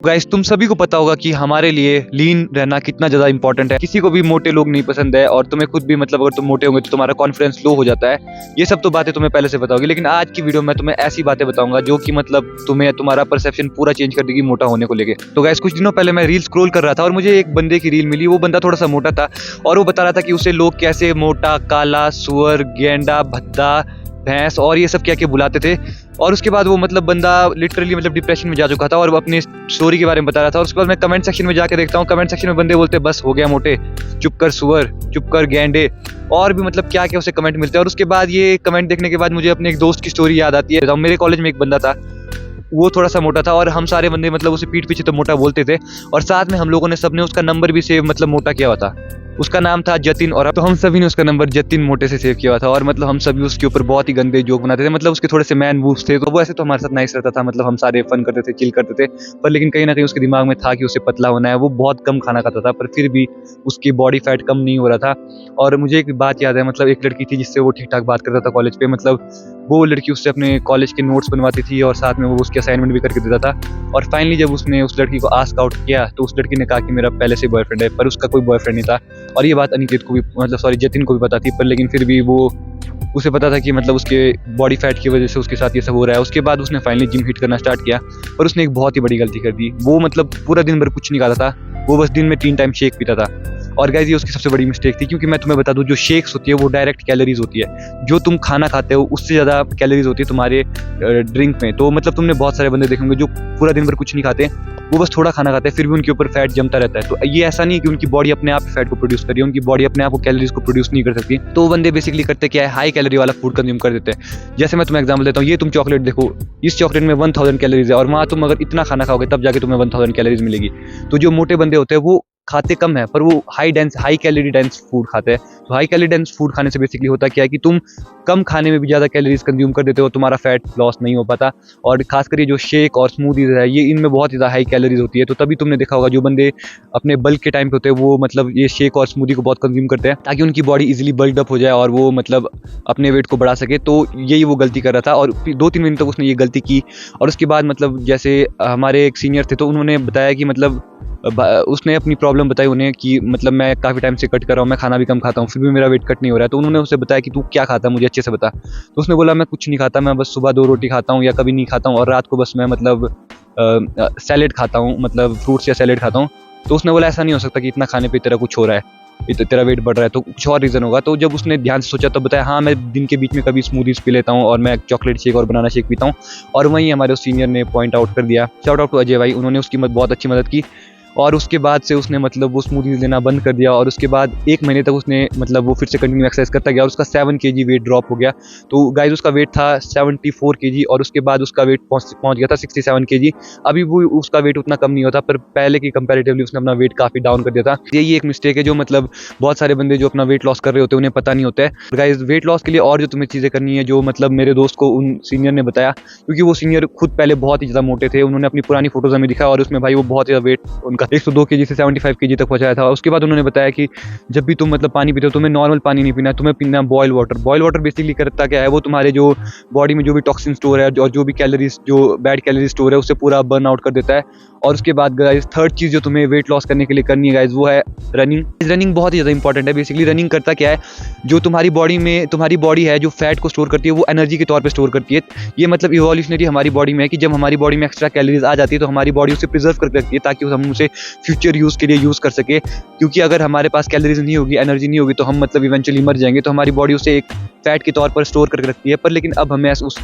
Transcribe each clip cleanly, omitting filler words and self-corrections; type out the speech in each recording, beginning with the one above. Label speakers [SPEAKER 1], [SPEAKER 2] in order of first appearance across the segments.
[SPEAKER 1] Guys तुम सभी को पता होगा कि हमारे लिए लीन रहना कितना ज़्यादा इंपॉर्टेंट है। किसी को भी मोटे लोग नहीं पसंद है और तुम्हें खुद भी मतलब अगर तुम मोटे होंगे तो तुम्हारा कॉन्फिडेंस लो हो जाता है। ये सब तो बातें तुम्हें पहले से पता होगी, लेकिन आज की वीडियो में तुम्हें ऐसी बातें बताऊंगा जो कि मतलब तुम्हें तुम्हारा परसेप्शन पूरा चेंज कर देगी मोटा होने को लेके। तो गाइस कुछ दिनों पहले मैं रील स्क्रॉल कर रहा था और मुझे एक बंदे की रील मिली। वो बंदा थोड़ा सा मोटा था और वो बता रहा था कि उसे लोग कैसे मोटा, काला, सुअर, गेंडा, भद्दा, भैंस और ये सब क्या क्या बुलाते थे। और उसके बाद वो मतलब बंदा लिटरली मतलब डिप्रेशन में जा चुका था और वो अपनी स्टोरी के बारे में बता रहा था। और उसके बाद मैं कमेंट सेक्शन में जाके देखता हूँ, कमेंट सेक्शन में बंदे बोलते हैं बस हो गया मोटे, चुप कर सुअर, चुप कर गेंडे, और भी मतलब क्या क्या उसे कमेंट मिलते हैं। और उसके बाद ये कमेंट देखने के बाद मुझे अपने एक दोस्त की स्टोरी याद आती है। मेरे कॉलेज में एक बंदा था, वो थोड़ा सा मोटा था और हम सारे बंदे मतलब उसे पीठ पीछे तो मोटा बोलते थे। और साथ में हम लोगों ने सबने उसका नंबर भी सेव मतलब मोटा किया हुआ था। उसका नाम था जतिन, और तो हम सभी ने उसका नंबर जतिन मोटे से सेव किया हुआ था। और मतलब हम सभी उसके ऊपर बहुत ही गंदे जोक बनाते थे। मतलब उसके थोड़े से मैन मूव्स थे तो वो ऐसे तो हमारे साथ नाइस रहता था, मतलब हम सारे फन करते थे, चिल करते थे। पर लेकिन कहीं ना कहीं उसके दिमाग में था कि उसे पतला होना है। वो बहुत कम खाना खाता था पर फिर भी उसकी बॉडी फैट कम नहीं हो रहा था। और मुझे एक बात याद है, मतलब एक लड़की थी जिससे वो ठीक ठाक बात करता था कॉलेज पे। मतलब वो लड़की उससे अपने कॉलेज के नोट्स बनवाती थी और साथ में वो उसके असाइनमेंट भी करके देता था। और फाइनली जब उसने उस लड़की को आस्क आउट किया तो उस लड़की ने कहा कि मेरा पहले से बॉयफ्रेंड है, पर उसका कोई बॉयफ्रेंड नहीं था। और ये बात अनिकेत को भी मतलब सॉरी जतिन को भी पता थी, पर लेकिन फिर भी वो उसे पता था कि मतलब उसके बॉडी फैट की वजह से उसके साथ ये सब हो रहा है। उसके बाद उसने फाइनली जिम हिट करना स्टार्ट किया, पर उसने एक बहुत ही बड़ी गलती कर दी। वो मतलब पूरा दिन भर कुछ नहीं खाता था, वो बस दिन में 3 टाइम शेक पीता था। और गाइस ये उसकी सबसे बड़ी मिस्टेक थी, क्योंकि मैं तुम्हें बता दूं जो शेक्स होती है वो डायरेक्ट कैलोरीज होती है। जो तुम खाना खाते हो उससे ज़्यादा कैलोरीज होती है तुम्हारे ड्रिंक में। तो मतलब तुमने बहुत सारे बंदे देखेंगे जो पूरा दिन भर कुछ नहीं खाते, वो बस थोड़ा खाना खाते हैं, फिर भी उनके ऊपर फैट जमता रहता है। तो ये ऐसा नहीं है कि उनकी बॉडी अपने आप फैट को प्रोड्यूस कर रही है, उनकी बॉडी अपने आप को कैलोरीज को प्रोड्यूस नहीं कर सकती। तो वो बंदे बेसिकली करते क्या है, हाई कैलोरी वाला फूड कंज्यूम कर देते हैं। जैसे मैं तुम्हें एग्जांपल देता हूँ, ये तुम चॉकलेट देखो, इस चॉकलेट में 1000 कैलोरीज है और वहाँ तुम अगर इतना खाना खाओगे तब जाके तुम्हें 1000 कैलोरीज मिलेगी। तो जो मोटे बंदे होते हैं वो खाते कम है पर वो हाई कैलोरी डेंस फूड खाते हैं। तो हाई कैलोरी डेंस फूड खाने से बेसिकली होता क्या है कि तुम कम खाने में भी ज़्यादा कैलोरीज कंज्यूम कर देते हो, तुम्हारा फैट लॉस नहीं हो पाता। और खासकर ये जो शेक और स्मूदीज है ये इनमें बहुत ज़्यादा हाई कैलोरीज होती है। तो तभी तुमने देखा होगा जो बंदे अपने बल्क के टाइम पे होते हैं वो मतलब ये शेक और स्मूदी को बहुत कंज्यूम करते हैं ताकि उनकी बॉडी इजीली बल्ड अप हो जाए और वो मतलब अपने वेट को बढ़ा सके। तो यही वो गलती कर रहा था और 2-3 महीने तक उसने ये गलती की। और उसके बाद मतलब जैसे हमारे एक सीनियर थे तो उन्होंने बताया कि मतलब उसने अपनी प्रॉब्लम बताई उन्हें कि मतलब मैं काफ़ी टाइम से कट कर रहा हूँ, मैं खाना भी कम खाता हूँ, फिर भी मेरा वेट कट नहीं हो रहा है। तो उन्होंने उसे बताया कि तू क्या खाता है, मुझे अच्छे से बता। तो उसने बोला मैं कुछ नहीं खाता, मैं बस सुबह 2 रोटी खाता हूँ या कभी नहीं खाता हूँ और रात को बस मैं मतलब सैलेड खाता हूँ, मतलब फ्रूट्स या सैलेड खाता हूँ। तो उसने बोला ऐसा नहीं हो सकता कि इतना खाने पर तेरा कुछ हो रहा है, तेरा वेट बढ़ रहा है, तो कुछ और रीज़न होगा। तो जब उसने ध्यान से सोचा तो बताया हाँ मैं दिन के बीच में कभी स्मूदीज पी लेता हूँ और मैं चॉकलेट शेक और बनाना शेक पीता हूँ। और वहीं हमारे उस सीनियर ने पॉइंट आउट कर दिया, शाउट आउट टू अजय भाई, उन्होंने उसकी बहुत अच्छी मदद की। और उसके बाद से उसने मतलब वो स्मूदीज लेना बंद कर दिया। और उसके बाद 1 महीने तक उसने मतलब वो फिर से कंटिन्यू एक्सरसाइज करता गया और उसका 7 kg वेट ड्रॉप हो गया। तो गाइस उसका वेट था 74 kg और उसके बाद उसका वेट पहुंच गया था 67 kg। अभी वो उसका वेट उतना कम नहीं होता पर पहले की कंपैरेटिवली उसने अपना वेट काफ़ी डाउन कर दिया था। यही एक मिस्टेक है जो मतलब बहुत सारे बंदे जो अपना वेट लॉस कर रहे होते हैं उन्हें पता नहीं होता है। गाइस वेट लॉस के लिए और जो तुम्हें चीज़ें करनी है जो मतलब मेरे दोस्त को उन सीनियर ने बताया, क्योंकि वो सीनियर खुद पहले बहुत ही ज़्यादा मोटे थे। उन्होंने अपनी पुरानी फोटोज हमें दिखाया और उसमें भाई वो बहुत ज़्यादा वेट उनका 102 kg से 75 kg तक पहुंचाया था। उसके बाद उन्होंने बताया कि जब भी तुम मतलब पानी पीते हो तुम्हें नॉर्मल पानी नहीं पीना है, तुम्हें पीना boil water. Boil water basically करता क्या है, वो तुम्हारे जो बॉडी में जो भी टॉक्सिन स्टोर है और जो भी कैलोरीज जो बैड कैलोरी स्टोर है उसे पूरा बर्न आउट कर देता है। और उसके बाद गाइस थर्ड चीज़ जो तुम्हें वेट लॉस करने के लिए करनी है गाइस वो है रनिंग। रनिंग बहुत ही ज़्यादा इंपॉर्टेंट है। बेसिकली रनिंग करता क्या है, जो तुम्हारी बॉडी में तुम्हारी बॉडी है जो फैट को स्टोर करती है वो एनर्जी के तौर पे स्टोर करती है। ये मतलब इवोल्यूशनरी हमारी बॉडी में है कि जब हमारी बॉडी में एक्स्ट्रा कैलोरीज आ जाती है तो हमारी बॉडी उसे प्रिजर्व करके रखती है ताकि हम उसे फ्यूचर यूज़ के लिए यूज़ कर सके। क्योंकि अगर हमारे पास कैलोरीज नहीं होगी, एनर्जी नहीं होगी तो हम मतलब इवेंचुअली मर जाएंगे। तो हमारी बॉडी उसे एक फैट के तौर पर स्टोर करके रखती है। पर लेकिन अब हमें उस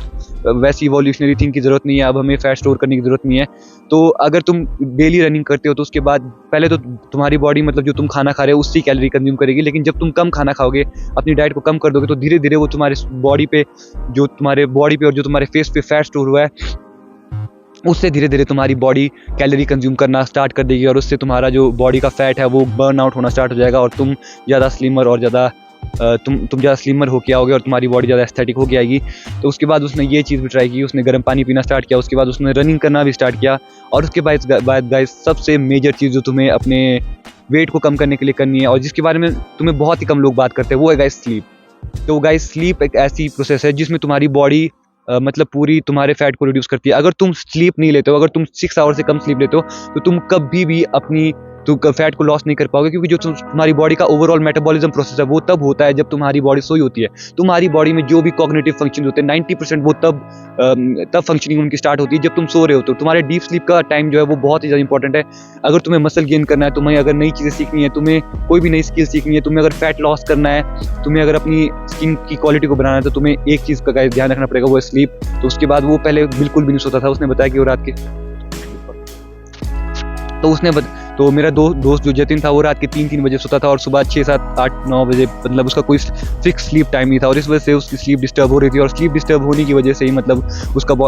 [SPEAKER 1] वैसी इवोल्यूशनरी थिंग की ज़रूरत नहीं है, अब हमें फैट स्टोर करने की ज़रूरत नहीं है। तो अगर तुम डेली रनिंग करते हो तो उसके बाद पहले तो तुम्हारी बॉडी मतलब जो तुम खाना खा रहे हो उससे कैलोरी कंज्यूम करेगी, लेकिन जब तुम कम खाना खाओगे, अपनी डाइट को कम कर दोगे तो धीरे धीरे वो तुम्हारे बॉडी पे और जो तुम्हारे फेस पे फैट स्टोर हुआ है उससे धीरे धीरे तुम्हारी बॉडी कैलोरी कंज्यूम करना स्टार्ट कर देगी और उससे तुम्हारा जो बॉडी का फैट है वो बर्न आउट होना स्टार्ट हो जाएगा और तुम ज़्यादा स्लिमर और ज़्यादा तुम ज़्यादा स्लिमर होके आओगे और तुम्हारी बॉडी ज़्यादा एस्थेटिक होके आएगी। तो उसके बाद उसने ये चीज़ भी ट्राई की, उसने गर्म पानी पीना स्टार्ट किया, उसके बाद उसने रनिंग करना भी स्टार्ट किया। और उसके बाद गाइस सबसे मेजर चीज़ जो तुम्हें अपने वेट को कम करने के लिए करनी है और जिसके बारे में तुम्हें बहुत ही कम लोग बात करते हैं वो है गाइस स्लीप। तो गाइस स्लीप एक ऐसी प्रोसेस है जिसमें तुम्हारी बॉडी मतलब पूरी तुम्हारे फैट को रिड्यूस करती है। अगर तुम स्लीप नहीं लेते हो, अगर तुम 6 आवर से कम स्लीप लेते हो, तो तुम कभी भी अपनी फैट को लॉस नहीं कर पाओगे, क्योंकि जो तुम्हारी बॉडी का ओवरऑल मेटाबॉलिज्म प्रोसेस है वो तब होता है जब तुम्हारी बॉडी सोई होती है। तुम्हारी बॉडी में जो भी कॉग्निटिव फंक्शन होते हैं 90% वो तब फंक्शनिंग उनकी स्टार्ट होती है जब तुम सो रहे हो। तो तुम्हारे डीप स्लीप का टाइम जो है वो बहुत ही ज़्यादा इंपॉर्टेंट है। अगर तुम्हें मसल गेन करना है, तुम्हें अगर नई चीज़ें सीखनी है, तुम्हें कोई भी नई स्किल सीखनी है, तुम्हें अगर फैट लॉस करना है, तुम्हें अगर अपनी स्किन की क्वालिटी को बनाना है, तो तुम्हें एक चीज़ का ध्यान रखना पड़ेगा, वो है स्लीप। तो उसके बाद वो पहले बिल्कुल भी नहीं सोता था, उसने बताया कि वो रात के तो मेरा दोस्त जो जतिन था वो रात के 3-3 बजे सोता था और सुबह 6, 7, 8, 9 बजे, मतलब उसका कोई फिक्स स्लीप टाइम नहीं था, और इस वजह से उसकी स्लीप डिस्टर्ब हो रही थी। और स्लीप डिस्टर्ब होने की वजह से ही मतलब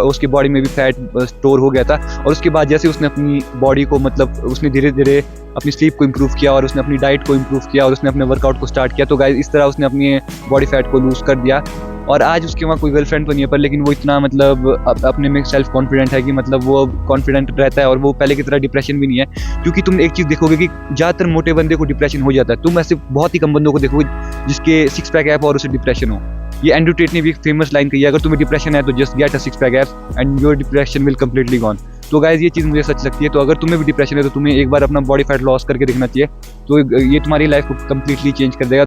[SPEAKER 1] उसकी बॉडी में भी फैट स्टोर हो गया था। और उसके बाद जैसे उसने अपनी बॉडी को मतलब उसने धीरे धीरे अपनी स्लीप को इम्प्रूव किया और उसने अपनी डाइट को इम्प्रूव किया और उसने अपने वर्कआउट को स्टार्ट किया, तो गाइस इस तरह उसने अपनी बॉडी फैट को लूज कर दिया। और आज उसके वहाँ कोई गर्लफ्रेंड तो नहीं है, पर लेकिन वो इतना मतलब अपने में सेल्फ कॉन्फिडेंट है कि मतलब वो कॉन्फिडेंट रहता है और वो पहले की तरह डिप्रेशन भी नहीं है। क्योंकि तुम एक चीज़ देखोगे कि ज़्यादातर मोटे बंदे को डिप्रेशन हो जाता है। तुम ऐसे बहुत ही कम बंदों को देखोगे जिसके 6 पैक ऐप और उसे डिप्रेशन हो। ये एंड्रू टेट ने भी एक फेमस लाइन कही है, अगर तुम्हें डिप्रेशन है तो just get a 6 pack abs and your depression will completely gone. तो गाइज ये चीज़ मुझे सच लगती है। तो अगर तुम्हें भी डिप्रेशन है तो तुम्हें एक बार अपना बॉडी फैट लॉस करके देखना चाहिए, तो ये तुम्हारी लाइफ को कम्प्लीटली चेंज कर देगा।